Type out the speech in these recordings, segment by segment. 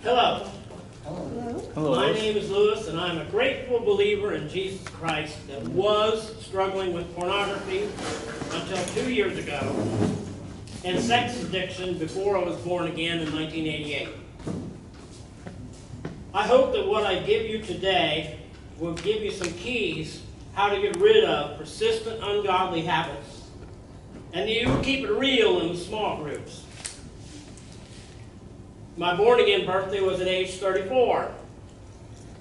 Hello. Hello. My name is Lewis, and I'm a grateful believer in Jesus Christ that was struggling with pornography until 2 years ago, and sex addiction before I was born again in 1988. I hope that what I give you today will give you some keys how to get rid of persistent ungodly habits, and you will keep it real in small groups. My born-again birthday was at age 34.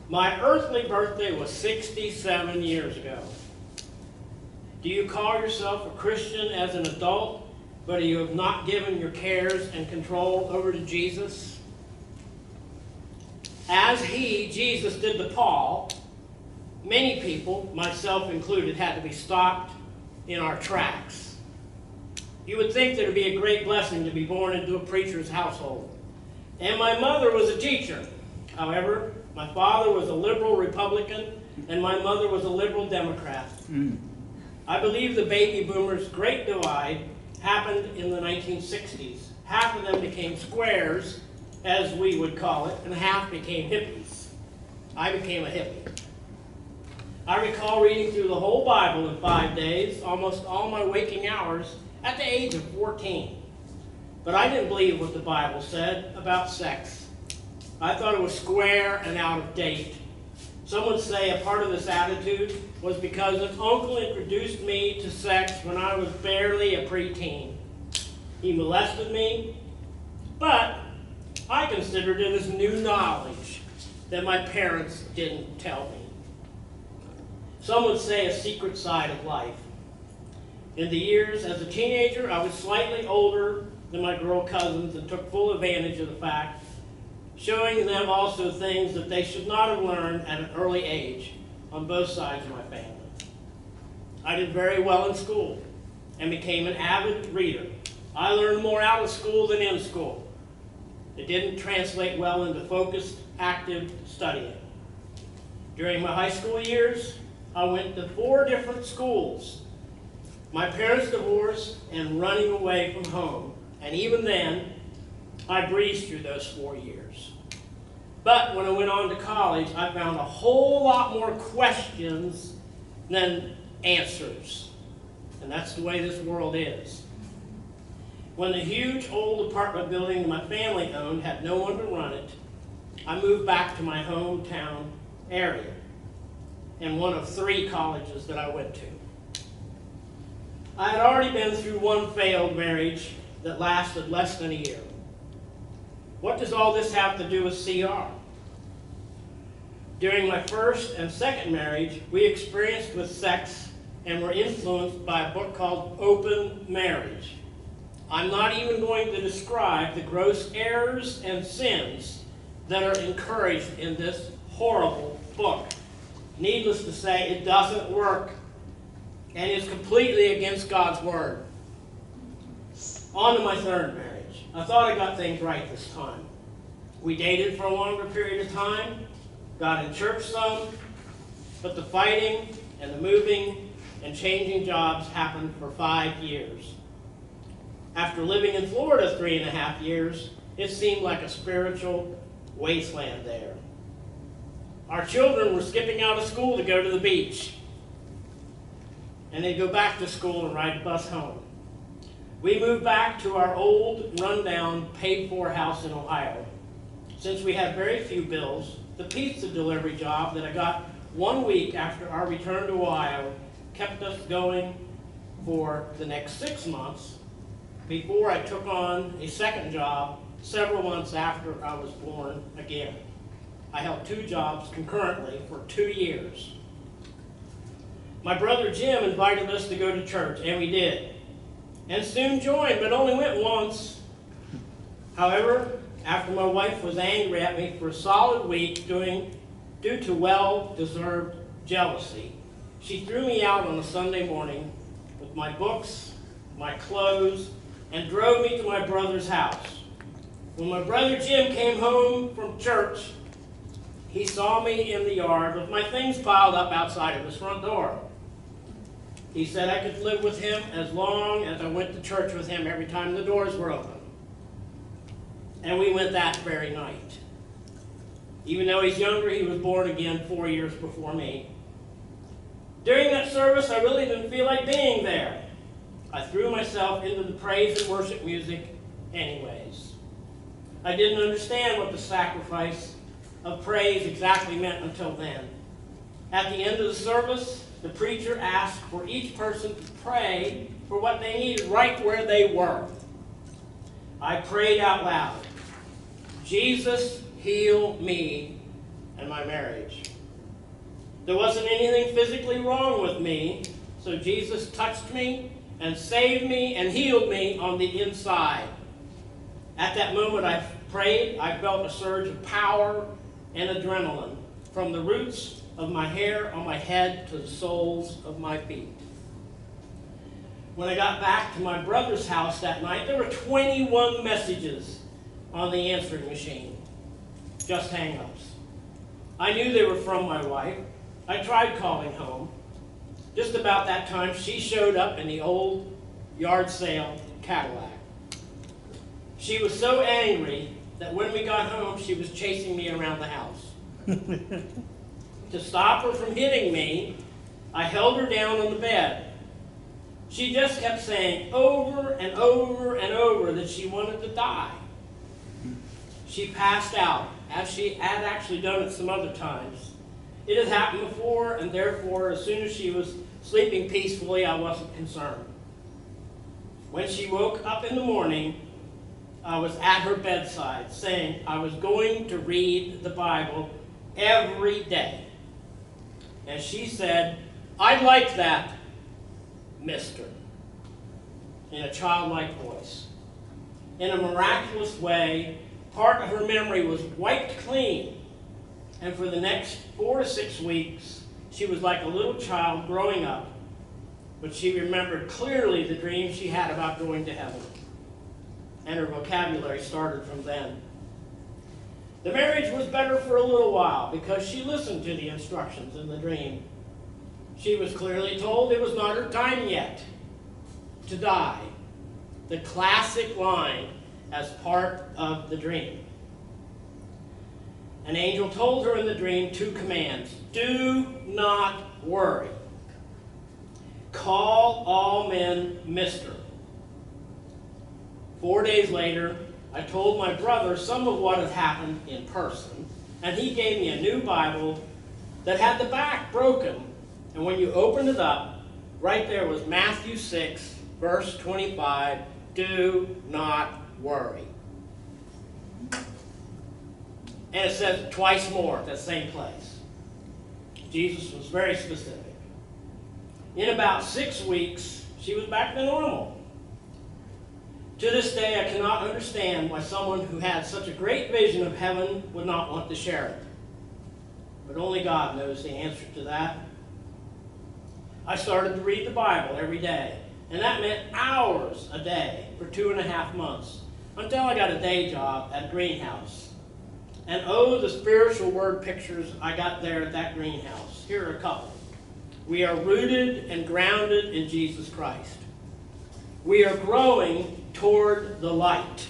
My earthly birthday was 67 years ago. Do you call yourself a Christian as an adult, but you have not given your cares and control over to Jesus? As Jesus did to Paul, many people, myself included, had to be stopped in our tracks. You would think that it would be a great blessing to be born into a preacher's household. And my mother was a teacher. However, my father was a liberal Republican, and my mother was a liberal Democrat. I believe the baby boomers' great divide happened in the 1960s. Half of them became squares, as we would call it, and half became hippies. I became a hippie. I recall reading through the whole Bible in 5 days, almost all my waking hours, at the age of 14. But I didn't believe what the Bible said about sex. I thought it was square and out of date. Some would say a part of this attitude was because an uncle introduced me to sex when I was barely a preteen. He molested me, but I considered it as new knowledge that my parents didn't tell me. Some would say a secret side of life. In the years as a teenager, I was slightly older than my girl cousins and took full advantage of the fact, showing them also things that they should not have learned at an early age on both sides of my family. I did very well in school and became an avid reader. I learned more out of school than in school. It didn't translate well into focused, active studying. During my high school years, I went to 4 different schools. My parents divorced and running away from home. And even then, I breezed through those 4 years. But when I went on to college, I found a whole lot more questions than answers. And that's the way this world is. When the huge old apartment building my family owned had no one to run it, I moved back to my hometown area and one of 3 colleges that I went to. I had already been through one failed marriage that lasted less than a year. What does all this have to do with CR? During my first and second marriage, we experienced with sex and were influenced by a book called Open Marriage. I'm not even going to describe the gross errors and sins that are encouraged in this horrible book. Needless to say, it doesn't work and is completely against God's word. On to my third marriage. I thought I got things right this time. We dated for a longer period of time, got in church some, but the fighting and the moving and changing jobs happened for 5 years. After living in Florida 3.5 years, it seemed like a spiritual wasteland there. Our children were skipping out of school to go to the beach, and they'd go back to school and ride the bus home. We moved back to our old, rundown, paid-for house in Ohio. Since we had very few bills, the pizza delivery job that I got 1 week after our return to Ohio kept us going for the next 6 months before I took on a second job several months after I was born again. I held 2 jobs concurrently for 2 years. My brother Jim invited us to go to church, and we did. And soon joined, but only went once. However, after my wife was angry at me for a solid week due to well-deserved jealousy, she threw me out on a Sunday morning with my books, my clothes, and drove me to my brother's house. When my brother Jim came home from church, he saw me in the yard with my things piled up outside of his front door. He said I could live with him as long as I went to church with him every time the doors were open. And we went that very night. Even though he's younger, he was born again 4 years before me. During that service, I really didn't feel like being there. I threw myself into the praise and worship music anyways. I didn't understand what the sacrifice of praise exactly meant until then. At the end of the service, the preacher asked for each person to pray for what they needed right where they were. I prayed out loud, Jesus, heal me and my marriage. There wasn't anything physically wrong with me, so Jesus touched me and saved me and healed me on the inside. At that moment I prayed, I felt a surge of power and adrenaline from the roots of my hair on my head to the soles of my feet. When I got back to my brother's house that night, there were 21 messages on the answering machine. Just hang-ups. I knew they were from my wife. I tried calling home. Just about that time, she showed up in the old yard sale Cadillac. She was so angry that when we got home, she was chasing me around the house. To stop her from hitting me, I held her down on the bed. She just kept saying over and over and over that she wanted to die. She passed out, as she had actually done it some other times. It had happened before, and therefore, as soon as she was sleeping peacefully, I wasn't concerned. When she woke up in the morning, I was at her bedside saying I was going to read the Bible every day. And she said, I'd like that, mister, in a childlike voice. In a miraculous way, part of her memory was wiped clean, and for the next 4 to 6 weeks, she was like a little child growing up, but she remembered clearly the dream she had about going to heaven, and her vocabulary started from then. The marriage was better for a little while because she listened to the instructions in the dream. She was clearly told it was not her time yet to die. The classic line as part of the dream. An angel told her in the dream 2 commands. Do not worry. Call all men mister. 4 days later, I told my brother some of what had happened in person, and he gave me a new Bible that had the back broken. And when you opened it up, right there was Matthew 6, verse 25, do not worry. And it says it twice more at that same place. Jesus was very specific. In about 6 weeks, she was back to normal. To this day, I cannot understand why someone who had such a great vision of heaven would not want to share it. But only God knows the answer to that. I started to read the Bible every day, and that meant hours a day for 2.5 months, until I got a day job at a greenhouse. And oh, the spiritual word pictures I got there at that greenhouse. Here are a couple. We are rooted and grounded in Jesus Christ. We are growing toward the light.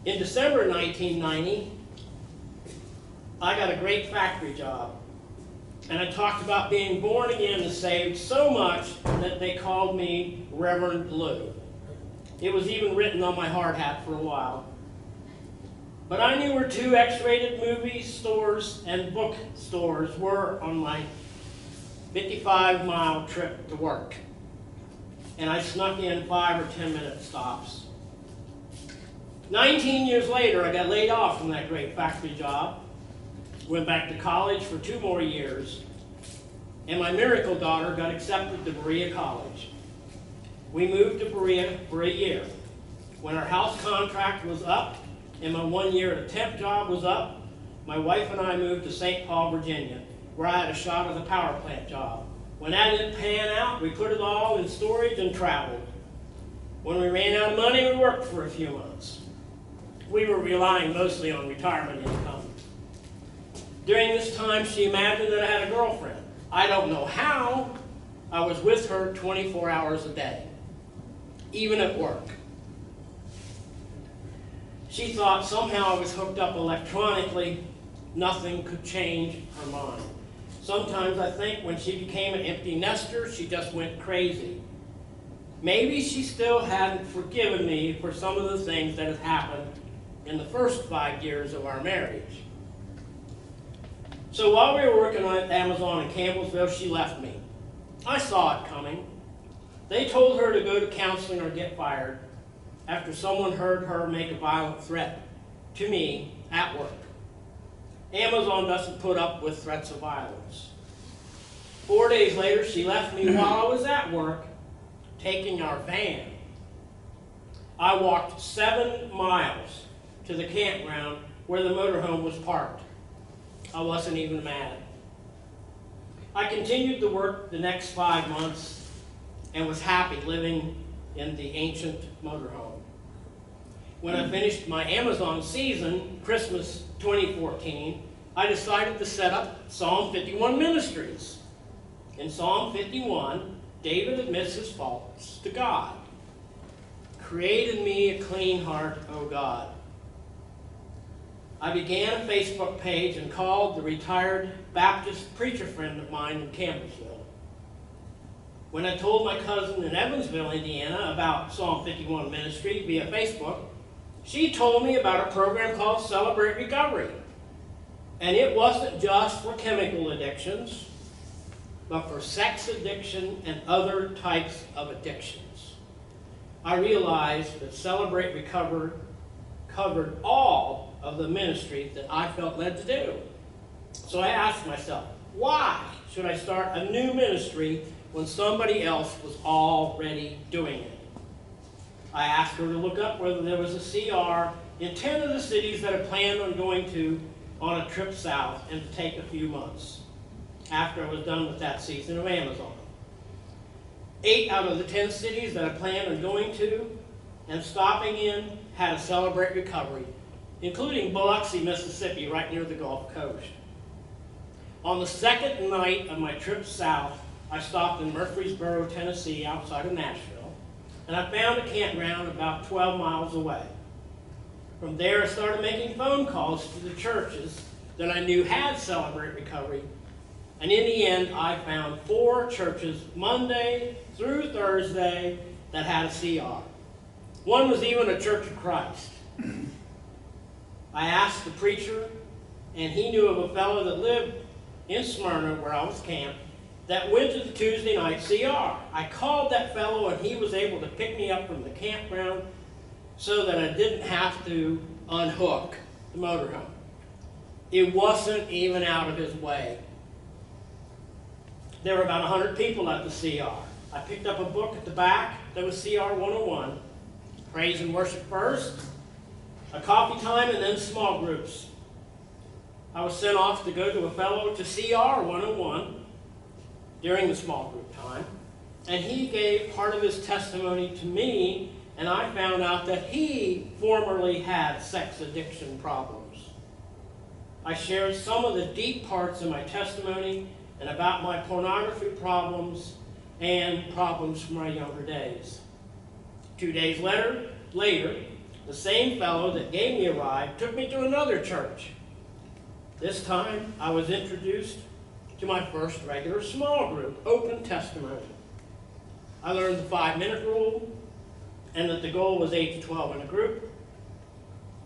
In December 1990, I got a great factory job. And I talked about being born again and saved so much that they called me Reverend Lou. It was even written on my hard hat for a while. But I knew where 2 X-rated movie stores and bookstores were on my 55-mile trip to work. And I snuck in 5 or 10-minute stops. 19 years later, I got laid off from that great factory job. Went back to college for 2 more years. And my miracle daughter got accepted to Berea College. We moved to Berea for a year. When our house contract was up and my 1-year temp job was up, my wife and I moved to St. Paul, Virginia, where I had a shot at a power plant job. When that didn't pan out, we put it all in storage and traveled. When we ran out of money, we worked for a few months. We were relying mostly on retirement income. During this time, she imagined that I had a girlfriend. I don't know how. I was with her 24 hours a day, even at work. She thought somehow I was hooked up electronically, nothing could change her mind. Sometimes I think when she became an empty nester, she just went crazy. Maybe she still hadn't forgiven me for some of the things that had happened in the first 5 years of our marriage. So while we were working on Amazon in Campbellsville, she left me. I saw it coming. They told her to go to counseling or get fired after someone heard her make a violent threat to me at work. Amazon doesn't put up with threats of violence. 4 days later, she left me while I was at work, taking our van. I walked 7 miles to the campground where the motorhome was parked. I wasn't even mad. I continued to work the next 5 months and was happy living in the ancient motorhome. When I finished my Amazon season, Christmas 2014, I decided to set up Psalm 51 Ministries. In Psalm 51, David admits his faults to God. Create in me a clean heart, O God. I began a Facebook page and called the retired Baptist preacher friend of mine in Campbellsville. When I told my cousin in Evansville, Indiana, about Psalm 51 Ministry via Facebook, she told me about a program called Celebrate Recovery. And it wasn't just for chemical addictions, but for sex addiction and other types of addictions. I realized that Celebrate Recovery covered all of the ministry that I felt led to do. So I asked myself, why should I start a new ministry when somebody else was already doing it? I asked her to look up whether there was a CR in 10 of the cities that I planned on going to on a trip south and to take a few months after I was done with that season of Amazon. 8 out of the 10 cities that I planned on going to and stopping in had a Celebrate Recovery, including Biloxi, Mississippi, right near the Gulf Coast. On the second night of my trip south, I stopped in Murfreesboro, Tennessee, outside of Nashville, and I found a campground about 12 miles away. From there, I started making phone calls to the churches that I knew had Celebrate Recovery, and in the end, I found 4 churches, Monday through Thursday, that had a CR. One was even a Church of Christ. I asked the preacher, and he knew of a fellow that lived in Smyrna, where I was camped, that went to the Tuesday night CR. I called that fellow, and he was able to pick me up from the campground so that I didn't have to unhook the motorhome. It wasn't even out of his way. There were about 100 people at the CR. I picked up a book at the back that was CR 101, Praise and Worship first, a coffee time, and then small groups. I was sent off to go to a fellow to CR 101 during the small group time, and he gave part of his testimony to me, and I found out that he formerly had sex addiction problems. I shared some of the deep parts of my testimony and about my pornography problems and problems from my younger days. 2 days later, the same fellow that gave me a ride took me to another church. This time, I was introduced to my first regular small group, Open Testimony. I learned the 5-minute rule, and that the goal was 8 to 12 in a group.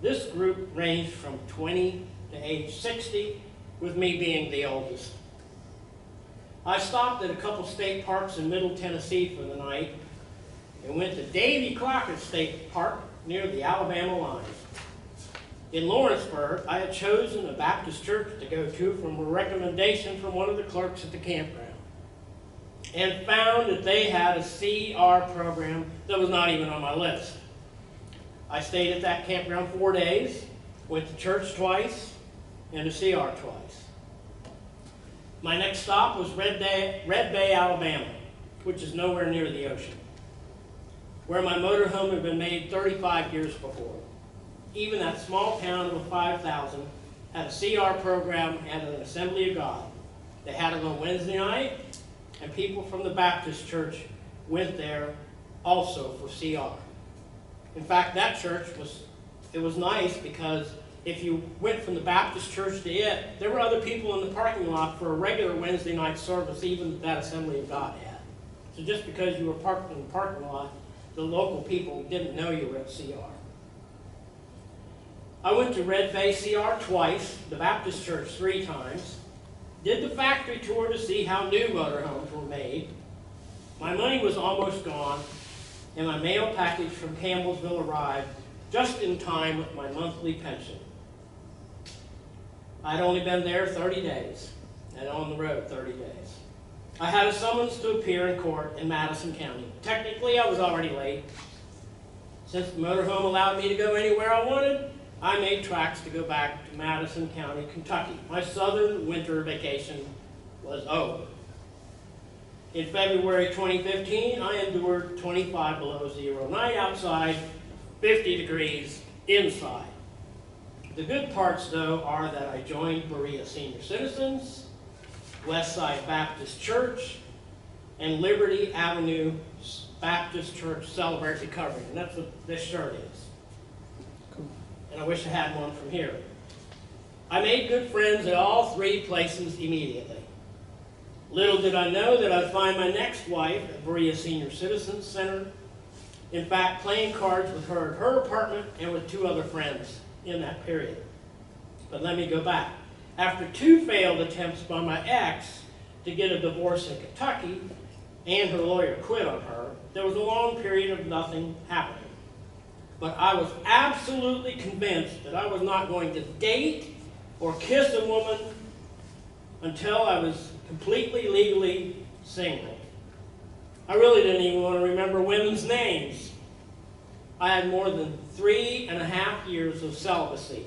This group ranged from 20 to age 60, with me being the oldest. I stopped at a couple state parks in Middle Tennessee for the night and went to Davy Crockett State Park near the Alabama line. In Lawrenceburg, I had chosen a Baptist church to go to from a recommendation from one of the clerks at the campground, and found that they had a CR program that was not even on my list. I stayed at that campground 4 days, went to church twice, and to CR twice. My next stop was Red Bay, Alabama, which is nowhere near the ocean, where my motorhome had been made 35 years before. Even that small town of 5,000 had a CR program and an Assembly of God. They had it on Wednesday night, and people from the Baptist church went there also for CR. In fact, that church was it was nice because if you went from the Baptist church to it, there were other people in the parking lot for a regular Wednesday night service, even that Assembly of God had. So just because you were parked in the parking lot, the local people didn't know you were at CR. I went to Red Bay CR twice, the Baptist church 3 times, did the factory tour to see how new motorhomes were made. My money was almost gone, and my mail package from Campbellsville arrived just in time with my monthly pension. I'd only been there 30 days, and on the road 30 days. I had a summons to appear in court in Madison County. Technically, I was already late. Since the motorhome allowed me to go anywhere I wanted, I made tracks to go back to Madison County, Kentucky. My southern winter vacation was over. In February 2015, I endured 25 below zero night outside, 50 degrees inside. The good parts, though, are that I joined Berea Senior Citizens, Westside Baptist Church, and Liberty Avenue Baptist Church Celebrate Recovery. And that's what this shirt is. Cool. And I wish I had one from here. I made good friends at all 3 places immediately. Little did I know that I'd find my next wife at Berea Senior Citizens Center. In fact, playing cards with her at her apartment and with 2 other friends in that period. But let me go back. After 2 failed attempts by my ex to get a divorce in Kentucky, and her lawyer quit on her, there was a long period of nothing happening. But I was absolutely convinced that I was not going to date or kiss a woman until I was completely legally single. I really didn't even want to remember women's names. I had more than 3.5 years of celibacy,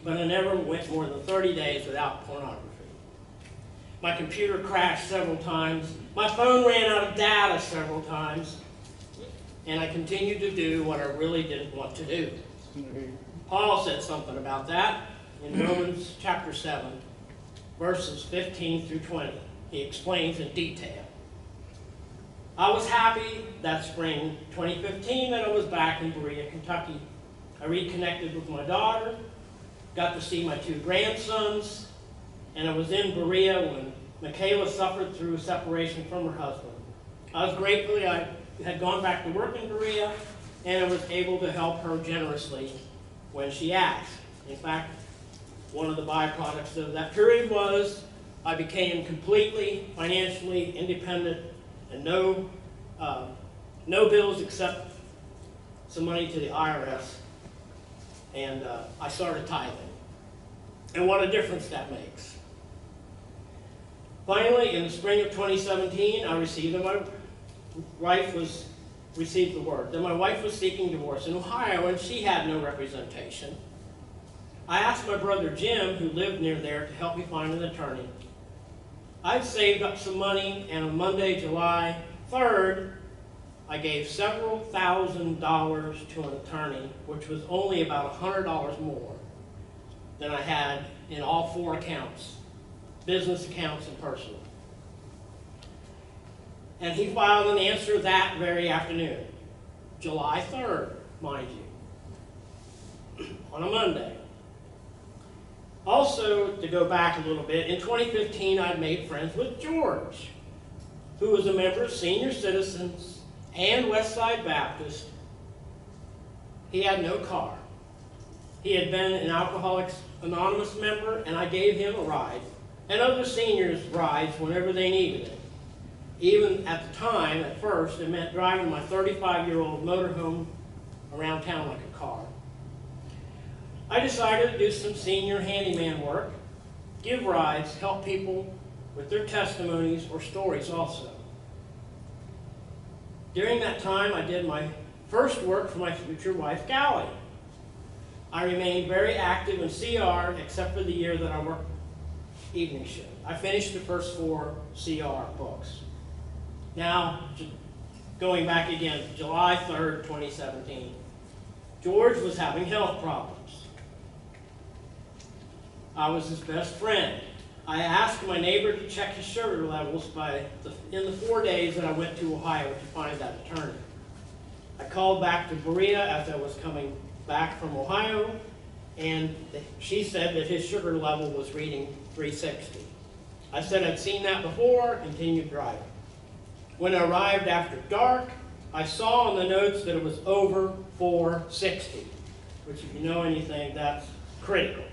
but I never went more than 30 days without pornography. My computer crashed several times. My phone ran out of data several times. And I continued to do what I really didn't want to do. Paul said something about that in Romans chapter 7, verses 15 through 20. He explains in detail. I was happy that spring 2015 that I was back in Berea, Kentucky. I reconnected with my daughter, got to see my 2 grandsons, and I was in Berea when Michaela suffered through separation from her husband. I was grateful I had gone back to work in Berea, and I was able to help her generously when she asked. In fact, one of the byproducts of that period was I became completely financially independent and no bills except some money to the IRS, and I started tithing. And what a difference that makes. Finally, in the spring of 2017, I received that my wife received the word that my wife was seeking divorce in Ohio, and she had no representation. I asked my brother Jim, who lived near there, to help me find an attorney. I'd saved up some money, and on Monday, July 3rd, I gave several $1,000s to an attorney, which was only about $100 more than I had in all 4 accounts, business accounts and personal. And he filed an answer that very afternoon, July 3rd, mind you, on a Monday. Also, to go back a little bit, in 2015, I'd made friends with George, who was a member of Senior Citizens and Westside Baptist. He had no car. He had been an Alcoholics Anonymous member, and I gave him a ride, and other seniors rides whenever they needed it. Even at the time, at first, it meant driving my 35-year-old motorhome around town like a car. I decided to do some senior handyman work, give rides, help people with their testimonies or stories also. During that time, I did my first work for my future wife, Callie. I remained very active in CR except for the year that I worked evening shift. I finished the first 4 CR books. Now, going back again, July 3rd, 2017, George was having health problems. I was his best friend. I asked my neighbor to check his sugar levels in the 4 days that I went to Ohio to find that attorney. I called back to Berea as I was coming back from Ohio, and she said that his sugar level was reading 360. I said I'd seen that before, continued driving. When I arrived after dark, I saw on the notes that it was over 460, which if you know anything, that's critical.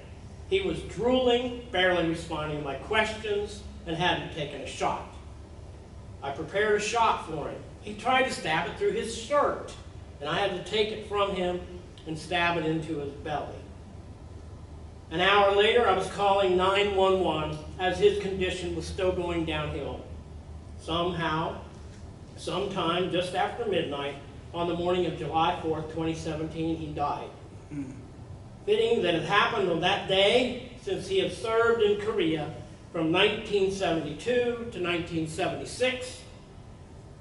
He was drooling, barely responding to my questions, and hadn't taken a shot. I prepared a shot for him. He tried to stab it through his shirt, and I had to take it from him and stab it into his belly. An hour later, I was calling 911 as his condition was still going downhill. Sometime just after midnight, on the morning of July 4th, 2017, he died. Fitting that it happened on that day, since he had served in Korea from 1972 to 1976,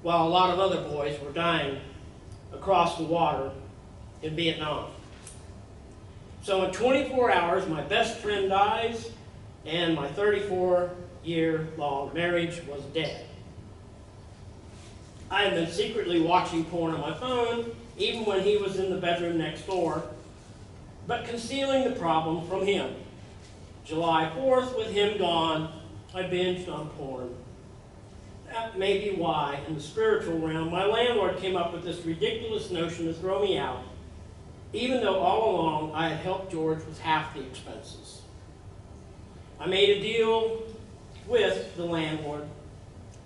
while a lot of other boys were dying across the water in Vietnam. So in 24 hours, my best friend dies, and my 34-year-long marriage was dead. I had been secretly watching porn on my phone, even when he was in the bedroom next door, but concealing the problem from him. July 4th, with him gone, I binged on porn. That may be why, in the spiritual realm, my landlord came up with this ridiculous notion to throw me out, even though all along I had helped George with half the expenses. I made a deal with the landlord,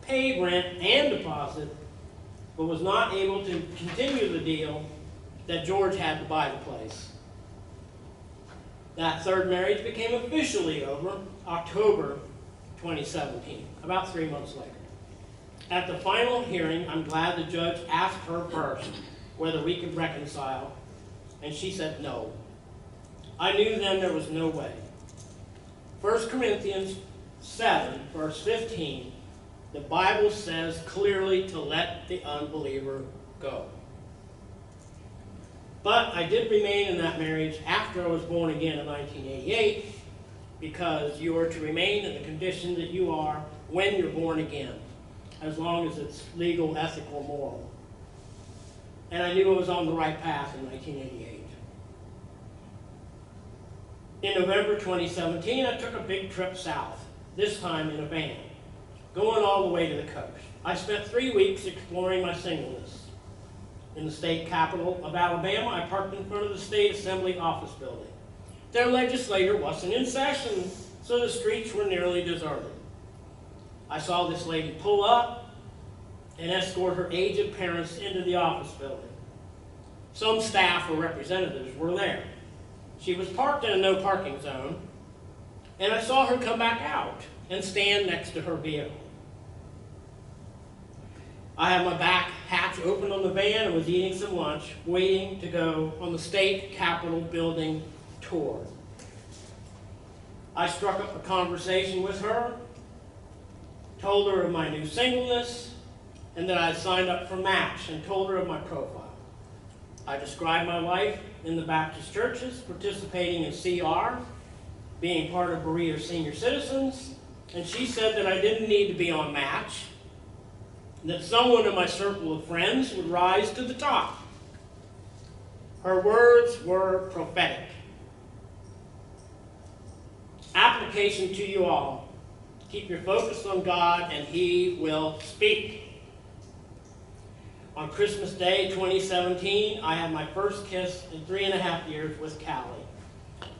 paid rent and deposit, but was not able to continue the deal that George had to buy the place. That third marriage became officially over October 2017, about 3 months later. At the final hearing, I'm glad the judge asked her first whether we could reconcile, and she said no. I knew then there was no way. 1 Corinthians 7, verse 15, the Bible says clearly to let the unbeliever go. But I did remain in that marriage after I was born again in 1988, because you are to remain in the condition that you are when you're born again, as long as it's legal, ethical, moral. And I knew I was on the right path in 1988. In November 2017, I took a big trip south, this time in a van, going all the way to the coast. I spent 3 weeks exploring my singleness. In the state capital of Alabama, I parked in front of the State Assembly office building. Their legislature wasn't in session, so the streets were nearly deserted. I saw this lady pull up and escort her aged parents into the office building. Some staff or representatives were there. She was parked in a no parking zone, and I saw her come back out and stand next to her vehicle. I had my back hatch open on the van and was eating some lunch, waiting to go on the state capitol building tour. I struck up a conversation with her, told her of my new singleness, and that I had signed up for Match, and told her of my profile. I described my life in the Baptist churches, participating in CR, being part of Berea Senior Citizens, and she said that I didn't need to be on Match, that someone in my circle of friends would rise to the top. Her words were prophetic. Application to you all. Keep your focus on God and He will speak. On Christmas Day 2017, I had my first kiss in 3.5 years with Callie.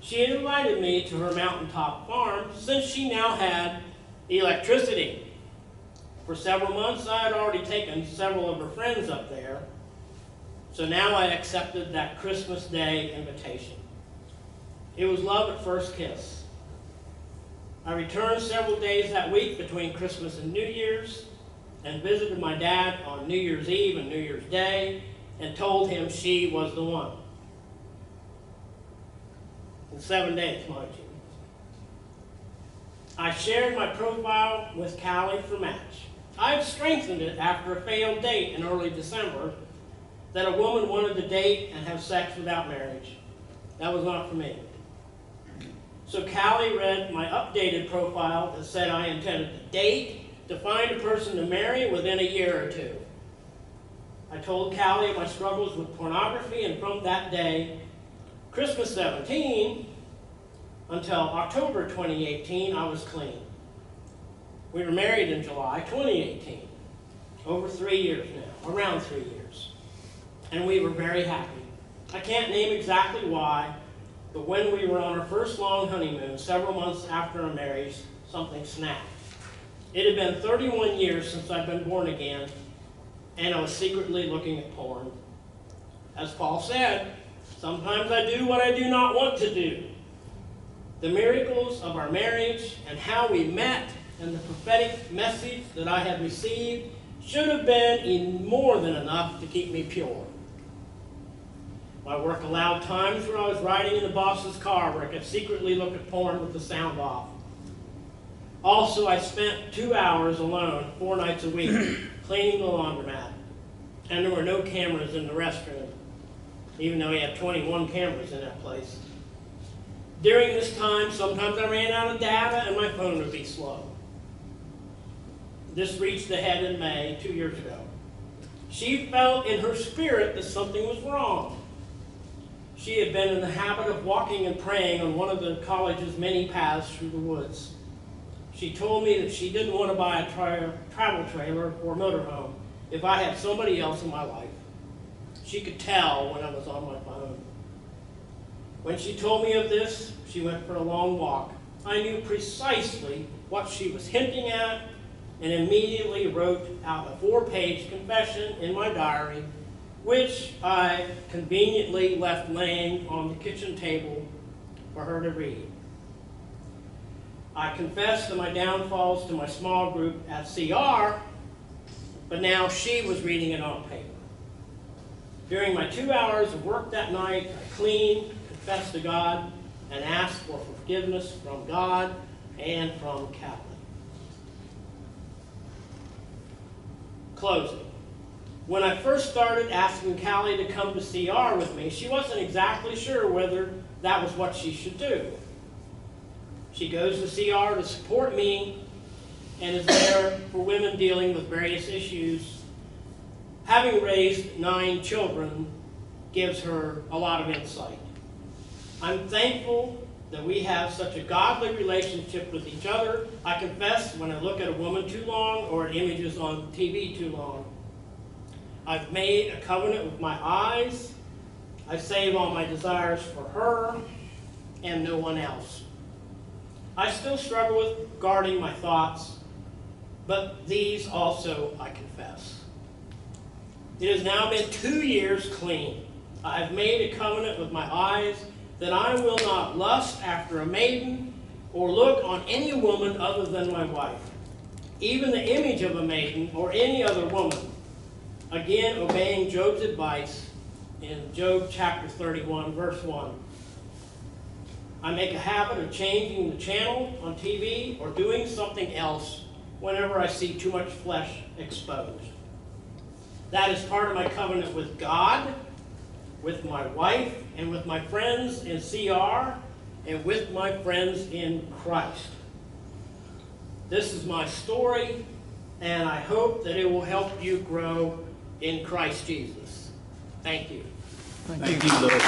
She had invited me to her mountaintop farm since she now had electricity. For several months, I had already taken several of her friends up there, so now I accepted that Christmas Day invitation. It was love at first kiss. I returned several days that week between Christmas and New Year's and visited my dad on New Year's Eve and New Year's Day and told him she was the one. In 7 days, mind you. I shared my profile with Callie for Match. I had strengthened it after a failed date in early December that a woman wanted to date and have sex without marriage. That was not for me. So Callie read my updated profile that said I intended to date, to find a person to marry within a year or two. I told Callie of my struggles with pornography, and from that day, Christmas 17, until October 2018, I was clean. We were married in July 2018. Over 3 years now, around 3 years. And we were very happy. I can't name exactly why, but when we were on our first long honeymoon, several months after our marriage, something snapped. It had been 31 years since I'd been born again, and I was secretly looking at porn. As Paul said, sometimes I do what I do not want to do. The miracles of our marriage and how we met and the prophetic message that I had received should have been more than enough to keep me pure. My work allowed times where I was riding in the boss's car where I could secretly look at porn with the sound off. Also, I spent 2 hours alone 4 nights a week cleaning the laundromat, and there were no cameras in the restroom, even though we had 21 cameras in that place. During this time, sometimes I ran out of data and my phone would be slow. This reached a head in May 2 years ago. She felt in her spirit that something was wrong. She had been in the habit of walking and praying on one of the college's many paths through the woods. She told me that she didn't want to buy a travel trailer or motorhome if I had somebody else in my life. She could tell when I was on my phone. When she told me of this, she went for a long walk. I knew precisely what she was hinting at and immediately wrote out a 4-page confession in my diary, which I conveniently left laying on the kitchen table for her to read. I confessed to my downfalls to my small group at CR, but now she was reading it on paper. During my 2 hours of work that night, I cleaned, confessed to God, and asked for forgiveness from God and from Kathleen. Closing. When I first started asking Callie to come to CR with me, she wasn't exactly sure whether that was what she should do. She goes to CR to support me and is there for women dealing with various issues. Having raised 9 children gives her a lot of insight. I'm thankful that we have such a godly relationship with each other. I confess when I look at a woman too long or at images on TV too long. I've made a covenant with my eyes. I save all my desires for her and no one else. I still struggle with guarding my thoughts, but these also I confess. It has now been 2 years clean. I have made a covenant with my eyes that I will not lust after a maiden or look on any woman other than my wife, even the image of a maiden or any other woman. Again, obeying Job's advice in Job chapter 31, verse 1. I make a habit of changing the channel on TV or doing something else whenever I see too much flesh exposed. That is part of my covenant with God, with my wife, and with my friends in CR, and with my friends in Christ. This is my story, and I hope that it will help you grow in Christ Jesus. Thank you. Thank you, Lord.